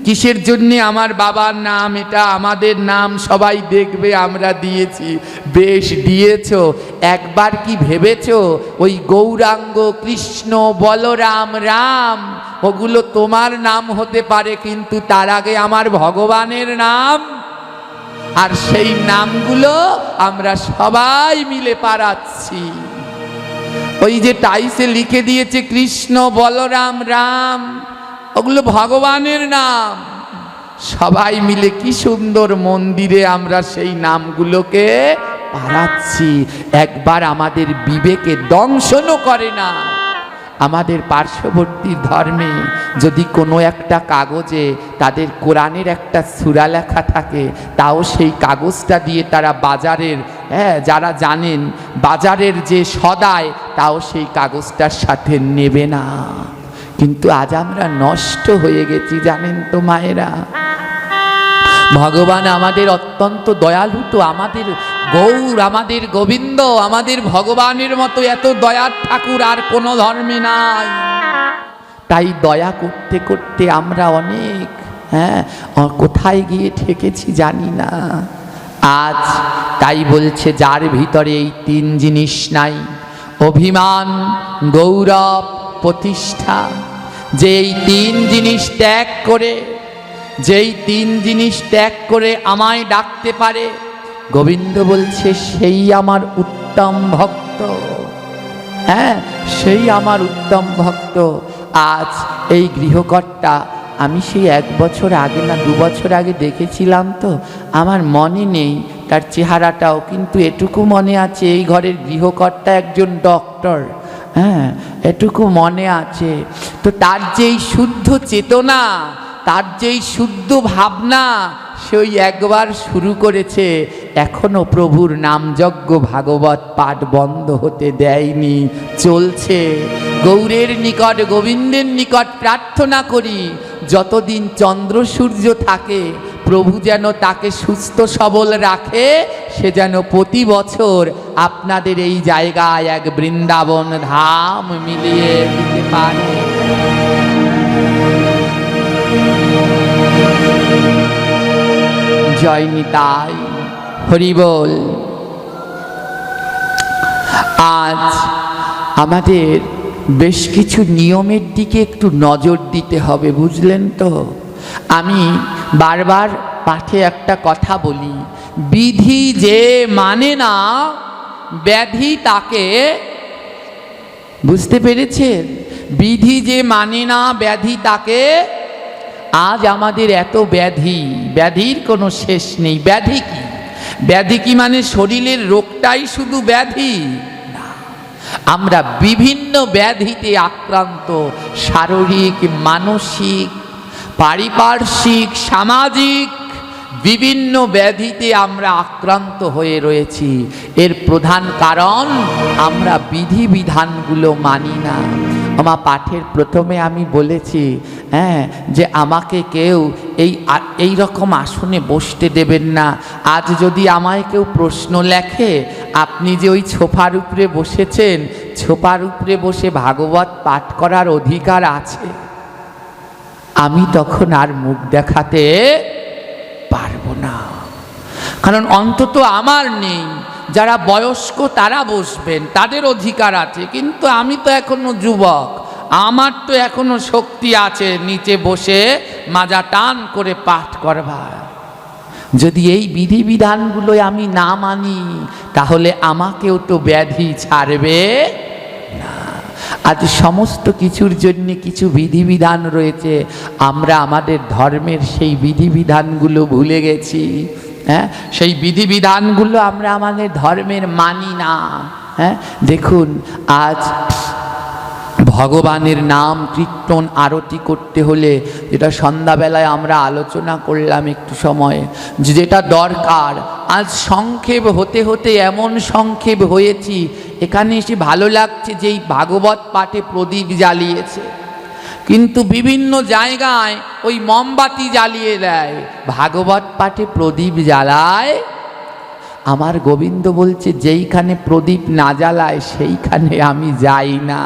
A: কিসের জন্যে? আমার বাবার নাম, এটা আমাদের নাম, সবাই দেখবে আমরা দিয়েছি। বেশ দিয়েছো, একবার কি ভেবেছো ওই গৌরাঙ্গ, কৃষ্ণ, বলরাম, রাম ওগুলো তোমার নাম হতে পারে, কিন্তু তার আগে আমার ভগবানের নাম। আর সেই নামগুলো আমরা সবাই মিলে পাড়াচ্ছি। ওই যে টাইসে লিখে দিয়েছে কৃষ্ণ, বলরাম, রাম, ওগুলো ভগবানের নাম। সবাই মিলে কি সুন্দর মন্দিরে আমরা সেই নামগুলোকে পাড়াচ্ছি। একবার আমাদের বিবেকে দংশনও করে না। আমাদের পার্শ্ববর্তী ধর্মে যদি কোনো একটা কাগজে তাদের কোরআনের একটা সূরা লেখা থাকে, তাও সেই কাগজটা দিয়ে তারা বাজারের, যারা জানেন বাজারের যে সদায়, তাও সেই কাগজটার সাথে নেবে না। কিন্তু আজ আমরা নষ্ট হয়ে গেছি, জানেন তো মায়েরা। ভগবান আমাদের অত্যন্ত দয়ালু তো, আমাদের গৌর, আমাদের গোবিন্দ, আমাদের ভগবানের মতো এত দয়ার ঠাকুর আর কোনো ধর্মে নাই। তাই দয়া করতে করতে আমরা অনেক কোথায় গিয়ে ঠেকেছি জানি না। আজ তাই বলছে, যার ভিতরে এই 3 জিনিস নাই, অভিমান, গৌরব, প্রতিষ্ঠা, যে এই 3 জিনিস ত্যাগ করে, যেই 3 জিনিস ত্যাগ করে আমায় ডাকতে পারে, গোবিন্দ বলছে সেই আমার উত্তম ভক্ত। সেই আমার উত্তম ভক্ত। আজ এই গৃহকর্তা, আমি সেই 1 বছর আগে না 2 বছর আগে দেখেছিলাম, তো আমার মনে নেই তার চেহারাটাও, কিন্তু এটুকু মনে আছে এই ঘরের গৃহকর্তা একজন ডক্টর। এটুকু মনে আছে। তো তার যেই শুদ্ধ চেতনা, তার যেই শুদ্ধ ভাবনা, সেই একবার শুরু করেছে, এখনো প্রভুর নামযজ্ঞ ভাগবত পাঠ বন্ধ হতে দেয়নি, চলছে। গৌরের নিকট, গোবিন্দের নিকট প্রার্থনা করি, যতদিন চন্দ্র সূর্য থাকে প্রভু যেন তাকে সুস্থ সবল রাখে, সে যেন প্রতি বছর আপনাদের এই জায়গায় এক বৃন্দাবন ধাম মিলিয়ে দিতে পারে। জয় নিতাই, হরি বল। আজ আমাদের বেশ কিছু নিয়মের দিকে একটু নজর দিতে হবে, বুঝলেন তো। আমি বারবার পাঠে একটা কথা বলি, বিধি যে মানে না ব্যাধি তাকে, বুঝতে পেরেছেন? বিধি যে মানে না ব্যাধি তাকে, আজ আমাদের এত ব্যাধি, ব্যাধির কোনো শেষ নেই। ব্যাধি কি? ব্যাধি কি মানে শরীরের রোগটাই শুধু ব্যাধি? না, আমরা বিভিন্ন ব্যাধিতে আক্রান্ত, শারীরিক, মানসিক, পারিপার্শ্বিক, সামাজিক বিভিন্ন ব্যাধিতে আমরা আক্রান্ত হয়ে রয়েছি। এর প্রধান কারণ আমরা বিধিবিধানগুলো মানি না। আমার পাঠের প্রথমে আমি বলেছি যে আমাকে কেউ এই রকম আসনে বসতে দেবেন না। আজ যদি আমায় কেউ প্রশ্ন লেখে, আপনি যে ওই ছোফার উপরে বসেছেন, ছোফার উপরে বসে ভাগবত পাঠ করার অধিকার আছে, আমি তখন আর মুখ দেখাতে পারবো না। কারণ অন্তত আমার নেই, যারা বয়স্ক তারা বসবেন, তাদের অধিকার আছে। কিন্তু আমি তো এখনো যুবক, আমার তো এখনো শক্তি আছে নিচে বসে মাজা টান করে পাঠ করবার। যদি এই বিধিবিধানগুলো আমি না মানি, তাহলে আমাকেও তো ব্যাধি ছাড়বে না। আজ সমস্ত কিছুর জন্য কিছু বিধিবিধান রয়েছে, আমরা আমাদের ধর্মের সেই বিধিবিধানগুলো ভুলে গেছি। সেই বিধিবিধানগুলো আমরা আমাদের ধর্মের মানি না। দেখুন, আজ ভগবানের নাম কীর্তন আরতি করতে হলে, যেটা সন্ধ্যাবেলায় আমরা আলোচনা করলাম একটু সময়, যেটা দরকার, আজ সংক্ষেপ হতে হতে এমন সংক্ষেপ হয়েছি, এখানে এসে ভালো লাগছে যে এই ভাগবত পাঠে প্রদীপ জ্বালিয়েছে, কিন্তু বিভিন্ন জায়গায় ওই মোমবাতি জ্বালিয়ে দেয়, ভাগবত পাঠে প্রদীপ জ্বালায়। আমার গোবিন্দ বলছে, যেইখানে প্রদীপ না জ্বালায় সেইখানে আমি যাই না।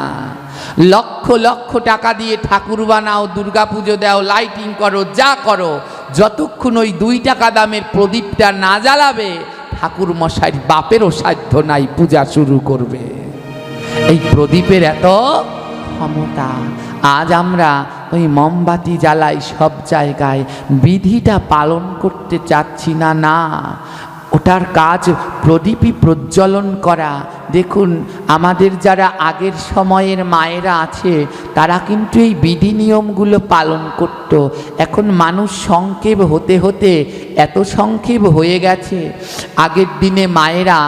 A: লক্ষ লক্ষ টাকা দিয়ে ঠাকুর বানাও, দুর্গাপুজো দাও, লাইটিং করো, যা করো, যতক্ষণ ওই 2 টাকা দামের প্রদীপটা না জ্বালাবে, ঠাকুর মশাইর বাপেরও সাধ্য নাই পূজা শুরু করবে। এই প্রদীপের এত ক্ষমতা। আজ আমরা ওই মোমবাতি জ্বালাই সব জায়গায়, বিধিটা পালন করতে চাচ্ছি না। না, ওটার কাজ প্রদীপই প্রজ্বলন করা। দেখুন, আমাদের যারা আগের সময়ের মায়েরা আছে, তারা কিন্তু এই বিধি নিয়মগুলো পালন করত। এখন মানুষ সংক্ষেপ হতে হতে এত সংক্ষেপ হয়ে গেছে। আগের দিনে মায়েরা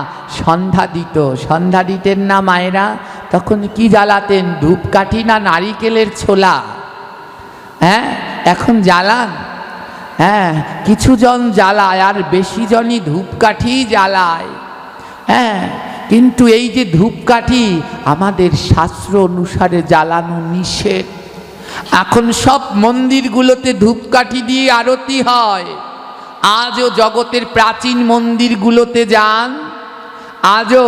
A: সন্ধ্যা দিত, সন্ধ্যা দিতেন না মায়েরা, তখন কি জ্বালাতেন? ধূপকাঠি না নারিকেলের ছোলা? এখন জ্বালান? কিছু জন জ্বালায়, আর বেশি জনই ধূপকাঠি জ্বালায়। কিন্তু এই যে ধূপকাঠি, আমাদের শাস্ত্র অনুসারে জ্বালানো নিষেধ। এখন সব মন্দিরগুলোতে ধূপকাঠি দিয়ে আরতি হয়। আজও জগতের প্রাচীন মন্দিরগুলোতে যান, আজও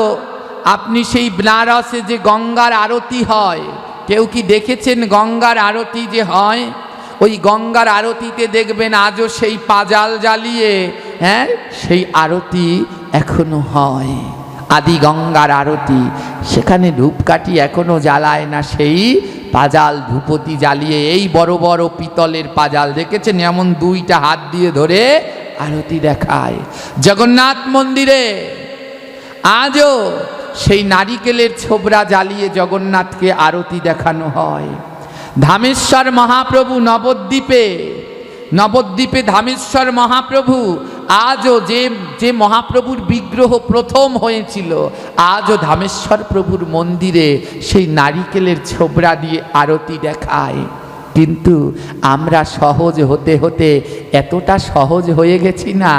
A: আপনি সেই বেনারসে যে গঙ্গার আরতি হয়, কেউ কি দেখেছেন গঙ্গার আরতি যে হয়? ওই গঙ্গার আরতিতে দেখবেন আজও সেই পাজাল জ্বালিয়ে সেই আরতি এখনো হয়। আদি গঙ্গার আরতি, সেখানে ধূপকাঠি এখনো জ্বালায় না, সেই পাজাল ধূপতি জ্বালিয়ে, এই বড় বড় পিতলের পাজাল দেখেছেন, এমন 2টা হাত দিয়ে ধরে আরতি দেখায়। জগন্নাথ মন্দিরে আজও সেই নারিকেলের ছোবড়া জ্বালিয়ে জগন্নাথকে আরতি দেখানো হয়। ধামেশ্বর মহাপ্রভু নবদ্বীপে ধামেশ্বর মহাপ্রভু, আজও যে মহাপ্রভুর বিগ্রহ প্রথম হয়েছিল, আজও ধামেশ্বর প্রভুর মন্দিরে সেই নারিকেলের ছোবড়া দিয়ে আরতি দেখায়। কিন্তু আমরা সহজ হতে হতে এতটা সহজ হয়ে গেছি না,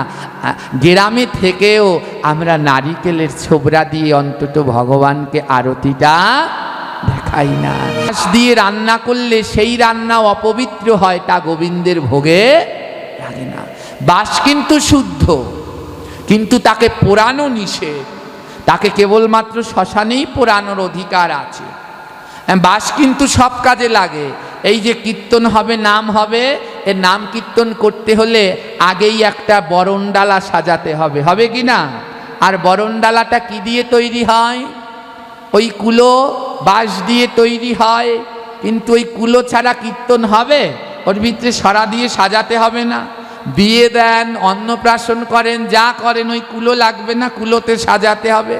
A: গ্রামে থেকেও আমরা নারিকেলের ছোবড়া দিয়ে অন্তত ভগবানকে আরতিটা দেখাই না। বাঁশ দিয়ে রান্না করলে সেই রান্না অপবিত্র হয়, তা গোবিন্দের ভোগে লাগে না। বাঁশ কিন্তু শুদ্ধ, কিন্তু তাকে পোড়ানো নিষেধ। তাকে কেবলমাত্র শ্মশানেই পোড়ানোর অধিকার আছে। বাঁশ কিন্তু সব কাজে লাগে। এই যে কীর্তন হবে, নাম হবে, এর নাম কীর্তন করতে হলে আগেই একটা বরণডালা সাজাতে হবে, হবে কি না? আর বরণডালাটা কি দিয়ে তৈরি হয়? ওই কুলো বাঁশ দিয়ে তৈরি হয়। কিন্তু ওই কুলো ছাড়া কীর্তন হবে? ওর ভিতরে সরা দিয়ে সাজাতে হবে না? বিয়ে দেন, অন্নপ্রাশন করেন, যা করেন, ওই কুলো লাগবে না, কুলোতে সাজাতে হবে।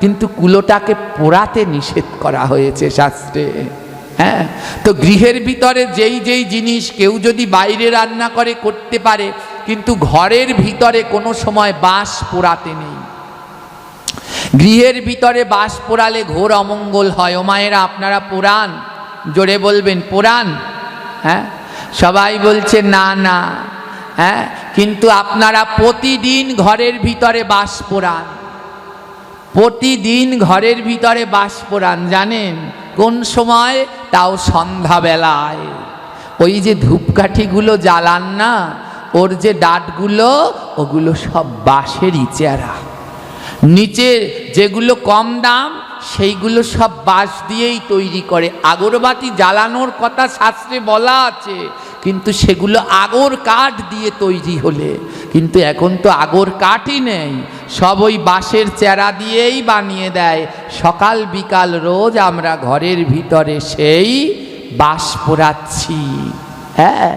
A: কিন্তু কুলোটাকে পোড়াতে নিষেধ করা হয়েছে শাস্ত্রে। হ্যাঁ, তো গৃহের ভিতরে যেই যেই জিনিস কেউ যদি বাইরে রান্না করে করতে পারে, কিন্তু ঘরের ভিতরে কোনো সময় বাঁশ পোড়াতে নেই। গৃহের ভিতরে বাঁশ পোড়ালে ঘোর অমঙ্গল হয়। ও মায়েরা, আপনারা পোড়ান? জোরে বলবেন, পোড়ান? হ্যাঁ, সবাই বলছে না না। হ্যাঁ, কিন্তু আপনারা প্রতিদিন ঘরের ভিতরে বাঁশ পোড়ান, প্রতিদিন ঘরের ভিতরে বাঁশ পোড়ান। জানেন কোন সময়? তাও সন্ধ্যাবেলায়। ওই যে ধূপকাঠিগুলো জ্বালান না, ওর যে ডাটগুলো, ওগুলো সব বাঁশেরই চেরা। নিচে যেগুলো কম দাম সেইগুলো সব বাঁশ দিয়েই তৈরি করে। আগরবাতি জ্বালানোর কথা শাস্ত্রে বলা আছে, কিন্তু সেগুলো আগর কাঠ দিয়ে তৈরি হলে, কিন্তু এখন তো আগর কাঠই নেই, সব ওই বাঁশের চেরা দিয়েই বানিয়ে দেয়। সকাল বিকাল রোজ আমরা ঘরের ভিতরে সেই বাঁশ পোড়াচ্ছি। হ্যাঁ,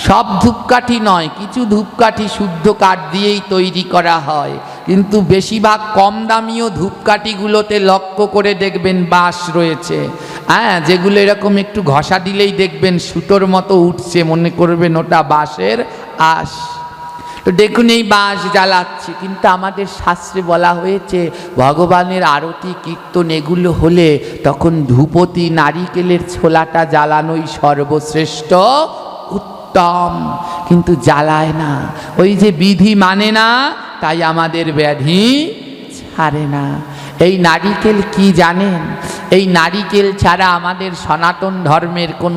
A: সব ধূপকাঠি নয়, কিছু ধূপকাঠি শুদ্ধ কাঠ দিয়েই তৈরি করা হয়, কিন্তু বেশিরভাগ কম দামিও ধূপকাঠিগুলোতে লক্ষ্য করে দেখবেন বাঁশ রয়েছে। হ্যাঁ, যেগুলো এরকম একটু ঘষা দিলেই দেখবেন সুতোর মতো উঠছে, মনে করবেন ওটা বাঁশের আঁশ। তো দেখুন, এই বাঁশ জ্বালাচ্ছি, কিন্তু আমাদের শাস্ত্রে বলা হয়েছে ভগবানের আরতি কীর্তন এগুলো হলে তখন ধূপতি নারিকেলের ছোলাটা জ্বালানোই সর্বশ্রেষ্ঠ উত্তম, কিন্তু জ্বালায় না। ওই যে বিধি মানে না, তাই আমাদের ব্যাধি ছাড়ে না। এই নারিকেল কি জানেন? এই নারিকেল ছাড়া আমাদের সনাতন ধর্মের কোনো